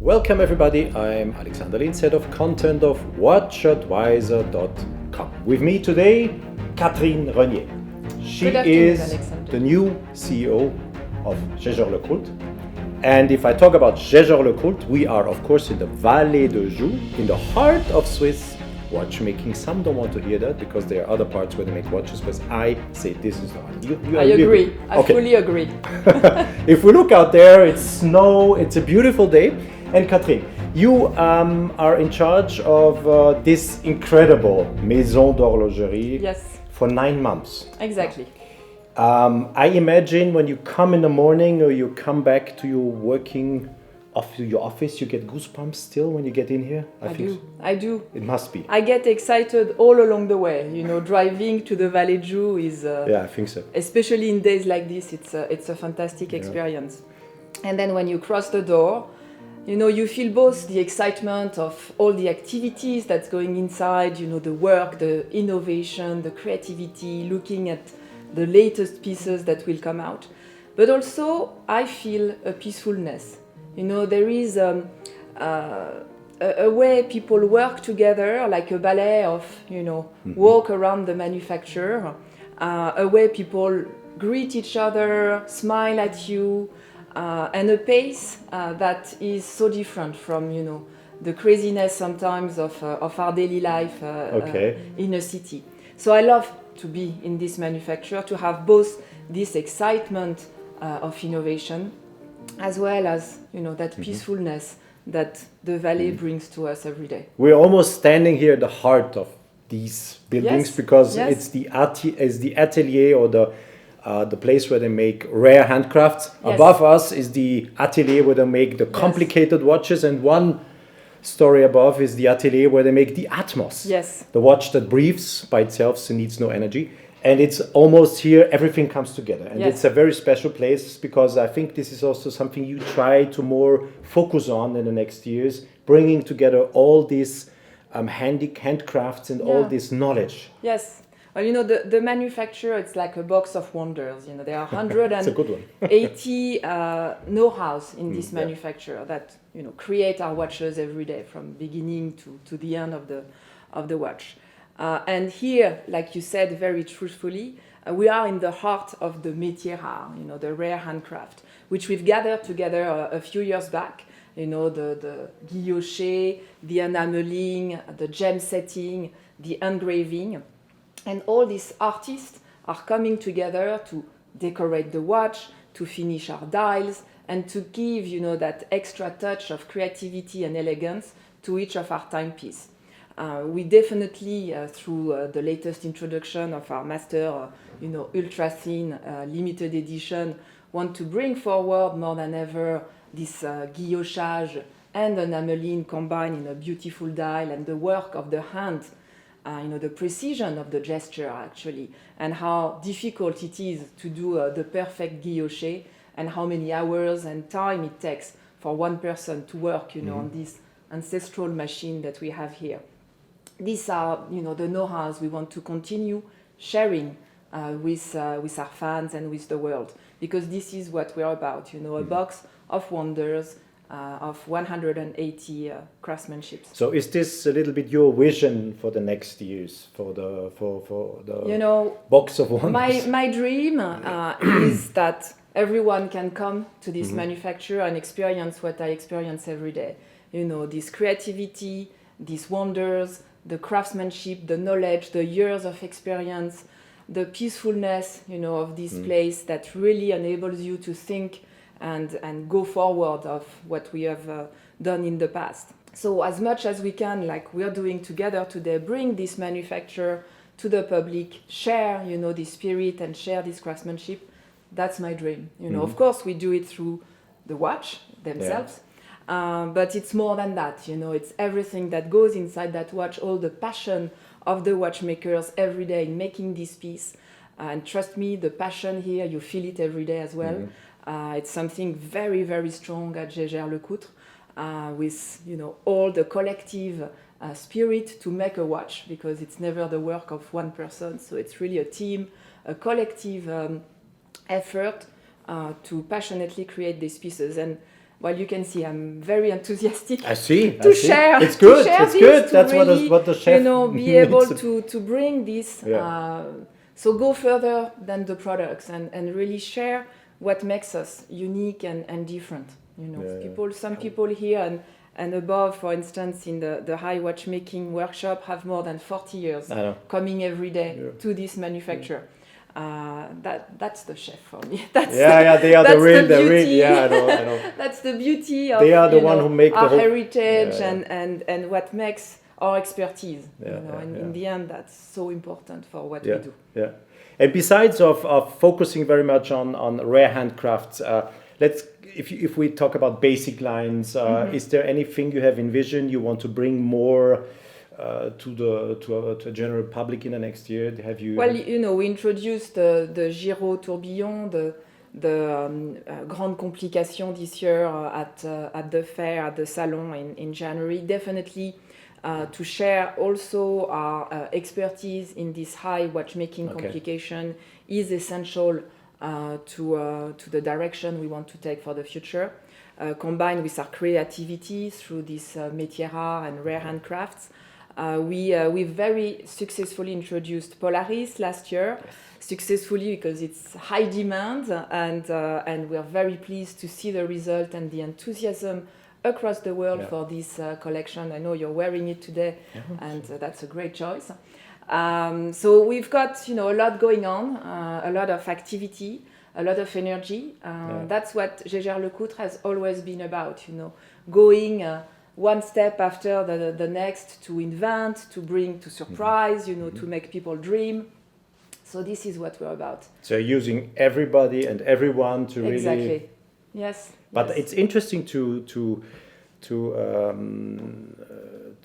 Welcome everybody, I'm Alexander Linz, head of content of WatchAdvisor.com. With me today, Catherine Rénier. She is Alexander. the new CEO of JaegerLeCoultre. And if I talk about JaegerLeCoultre, we are of course in the Vallée de Joux, in the heart of Swiss watchmaking. Some don't want to hear that because there are other parts where they make watches, but I say this is the heart. I agree. I fully agree. If we look out there, it's snow, it's a beautiful day. And Catherine, you are in charge of this incredible Maison d'Horlogerie Yes. for 9 months. Exactly. I imagine when you come in the morning or you come back to your your office, you get goosebumps still when you get in here? I do. It must be. I get excited all along the way. You know, driving to the Vallée de Joux is, Yeah, I think so. especially in days like this, it's a fantastic experience. And then when you cross the door, you know, you feel both the excitement of all the activities that's going inside, you know, the work, the innovation, the creativity, looking at the latest pieces that will come out. But also, I feel a peacefulness. You know, there is a way people work together, like a ballet of, you know, walk around the manufacturer, a way people greet each other, smile at you, and a pace that is so different from, you know, the craziness sometimes of our daily life in a city. So I love to be in this manufacturer, to have both this excitement of innovation, as well as, you know, that peacefulness that the Valley brings to us every day. We're almost standing here at the heart of these buildings because it's the atelier or the place where they make rare handcrafts. Above us is the atelier where they make the complicated watches, and one story above is the atelier where they make the Atmos. Yes. The watch that breathes by itself, so needs no energy. And it's almost here, everything comes together. And it's a very special place because I think this is also something you try to more focus on in the next years, bringing together all these handicrafts and all this knowledge. Yes. Well, you know, the manufacturer, it's like a box of wonders. You know, there are 180 know-hows in this manufacturer that, you know, create our watches every day from beginning to the end of the watch. And here, like you said very truthfully, we are in the heart of the métier rare, you know, the rare handcraft, which we've gathered together a few years back. You know, the guilloché, the enameling, the gem setting, the engraving. And all these artists are coming together to decorate the watch, to finish our dials, and to give, you know, that extra touch of creativity and elegance to each of our timepiece. We definitely, through the latest introduction of our master, you know, ultra thin limited edition, want to bring forward more than ever this guillochage and enameling combined in a beautiful dial, and the work of the hand. You know, the precision of the gesture actually, and how difficult it is to do the perfect guilloché, and how many hours and time it takes for one person to work, you know, on this ancestral machine that we have here. These are, you know, the know-hows we want to continue sharing with our fans and with the world, because this is what we're about, you know, a box of wonders, of 180 craftsmanships. So is this a little bit your vision for the next years, for the you know, box of wonders? My dream is that everyone can come to this manufacturer and experience what I experience every day. You know, this creativity, these wonders, the craftsmanship, the knowledge, the years of experience, the peacefulness, you know, of this place that really enables you to think and go forward of what we have done in the past. So as much as we can, like we are doing together today, bring this manufacturer to the public, share, you know, this spirit and share this craftsmanship. That's my dream. You know, of course we do it through the watch themselves, but it's more than that. You know, it's everything that goes inside that watch, all the passion of the watchmakers every day in making this piece. And trust me, the passion here, you feel it every day as well. It's something very, very strong at JaegerLeCoultre, with, you know, all the collective spirit to make a watch, because it's never the work of one person. So it's really a team, a collective effort to passionately create these pieces. And well, you can see I'm very enthusiastic. I see. Share. It's good. To share it's good. That's really, what the chef. Be able to bring this. Yeah. So go further than the products and really share what makes us unique and different. Some people here and above, for instance, in the high watchmaking workshop, have more than 40 years coming every day to this manufacturer. That's the chef for me. They are the real. Yeah, I know. That's the beauty of they are the one who make our the whole heritage and what makes our expertise. In the end, that's so important for what we do. Yeah. And besides of focusing very much on rare handcrafts, if we talk about basic lines, is there anything you have envisioned you want to bring more to a general public in the next year? Have you? Well, we introduced the Giro Tourbillon, the Grande Complication this year at the fair, at the salon in January. Definitely to share also our expertise in this high watchmaking complication is essential to the direction we want to take for the future. Combined with our creativity through this métier rare and rare handcrafts. We very successfully introduced Polaris last year, successfully because it's high demand, and we're very pleased to see the result and the enthusiasm across the world for this collection. I know you're wearing it today, and that's a great choice. So we've got a lot going on, a lot of activity, a lot of energy. That's what JaegerLeCoultre has always been about, going one step after the next to invent, to bring, to surprise, to make people dream. So this is what we're about. So using everybody and everyone to really... Exactly. Yes. But it's interesting to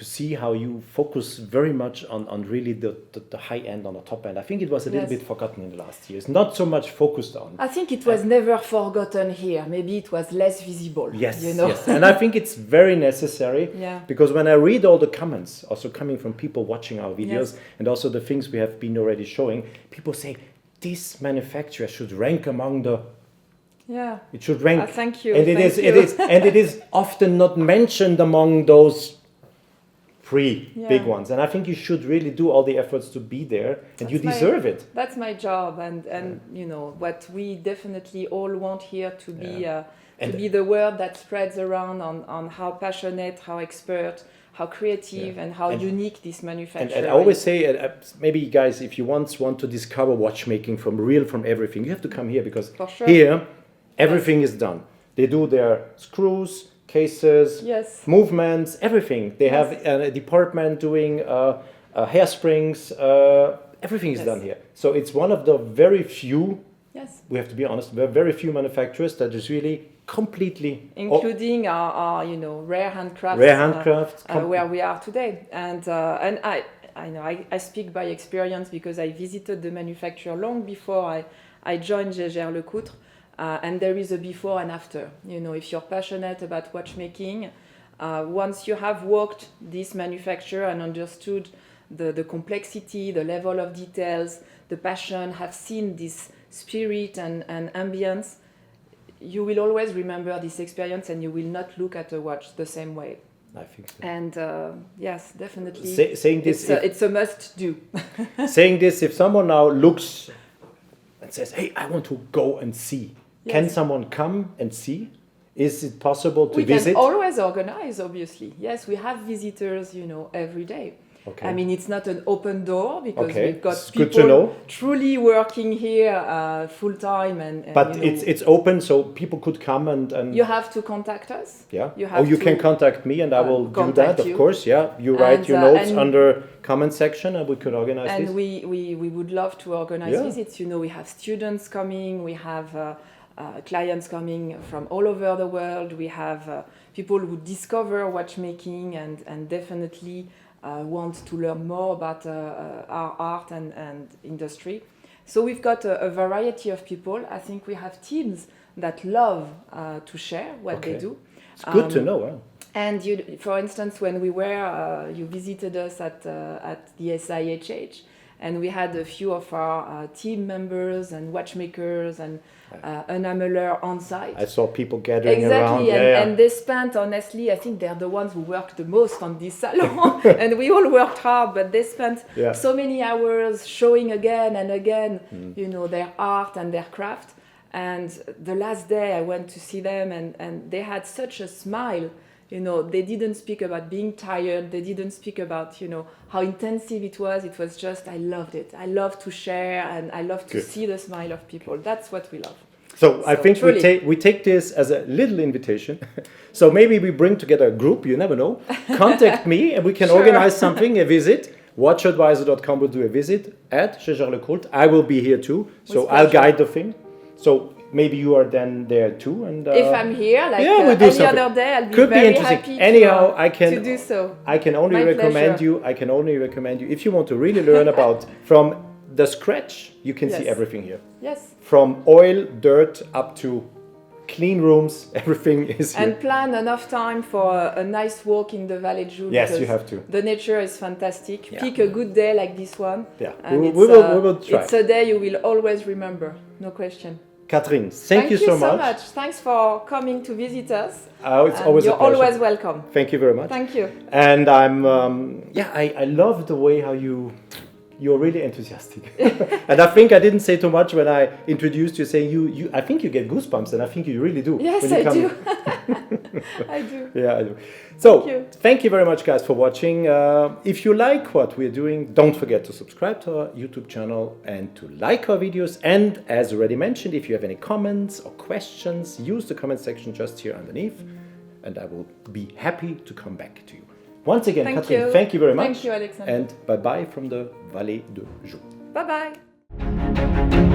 see how you focus very much on really the high end, on the top end. I think it was a little bit forgotten in the last years. Not so much focused on. I think it was never forgotten here. Maybe it was less visible. Yes, yes. And I think it's very necessary because when I read all the comments, also coming from people watching our videos and also the things we have been already showing, people say this manufacturer should rank among the... Yeah, it should rank. Thank you. And it is often not mentioned among those three big ones. And I think you should really do all the efforts to be there, and you deserve it. That's my job, and what we definitely all want here to be the word that spreads around on how passionate, how expert, how creative, and how unique this manufacturer is. And I always say, maybe guys, if you want to discover watchmaking from everything, you have to come here because here. Everything is done. They do their screws, cases, movements, everything. They have a department doing hairsprings. Everything is done here. So it's one of the very few, we have to be honest, very few manufacturers that is really completely... Including our rare handcrafts. Where we are today. And I speak by experience because I visited the manufacturer long before I joined JaegerLeCoultre. And there is a before and after. If you're passionate about watchmaking, once you have walked this manufacturer and understood the complexity, the level of details, the passion, have seen this spirit and ambience, you will always remember this experience and you will not look at a watch the same way. I think so. And yes, definitely, saying this, it's a must-do. Saying this, if someone now looks and says, hey, I want to go and see, can someone come and see? Is it possible to visit? We can always organize, obviously. Yes, we have visitors, every day. Okay. I mean, it's not an open door because we've got it's people good to know. Truly working here full time. But it's open, so people could come and... You have to contact us. Yeah. You can contact me and I will do that, of course. Yeah. You write your notes under comment section and we could organize this. And we would love to organize visits. We have students coming, we have... clients coming from all over the world. We have people who discover watchmaking and definitely want to learn more about our art and industry. So we've got a variety of people. I think we have teams that love to share what they do. It's good to know. Huh? And for instance, when we were, you visited us at the SIHH, And we had a few of our team members and watchmakers and enamelers on site. I saw people gathering exactly, around. And they spent, honestly, I think they're the ones who worked the most on this salon. And we all worked hard, but they spent so many hours showing again and again, you know, their art and their craft. And the last day I went to see them, and they had such a smile. You know, they didn't speak about being tired. They didn't speak about, you know, how intensive it was. It was just, I loved it. I love to share, and I love to see the smile of people. That's what we love. So I think we take this as a little invitation. So maybe we bring together a group, you never know. Contact me and we can organize something, a visit. WatchAdvisor.com will do a visit at JaegerLeCoultre. I will be here too. So I'll guide the thing. So maybe you are then there too. And if I'm here, like we'll do any something. other day, I'll be Could very be interesting. happy Anyhow, to do so. I can only recommend you. I can only recommend you if you want to really learn about from the scratch. You can see everything here. Yes. From oil, dirt, up to clean rooms, everything is here. And plan enough time for a nice walk in the Vallée de Joux. Yes, you have to. The nature is fantastic. Pick a good day like this one. Yeah, and we will try. It's a day you will always remember, no question. Catherine, thank you so much. Thanks for coming to visit us. It's always a pleasure. You're always welcome. Thank you very much. Thank you. And I love the way how you're really enthusiastic. And I think I didn't say too much when I introduced you, saying I think you get goosebumps, and I think you really do. Yes, I do. I do. Yeah, I do. So, thank you very much, guys, for watching. If you like what we're doing, don't forget to subscribe to our YouTube channel and to like our videos. And as already mentioned, if you have any comments or questions, use the comment section just here underneath, and I will be happy to come back to you. Once again, Catherine, thank you very much. Thank you, Alexander. And bye-bye from the Vallée de Joux. Bye-bye.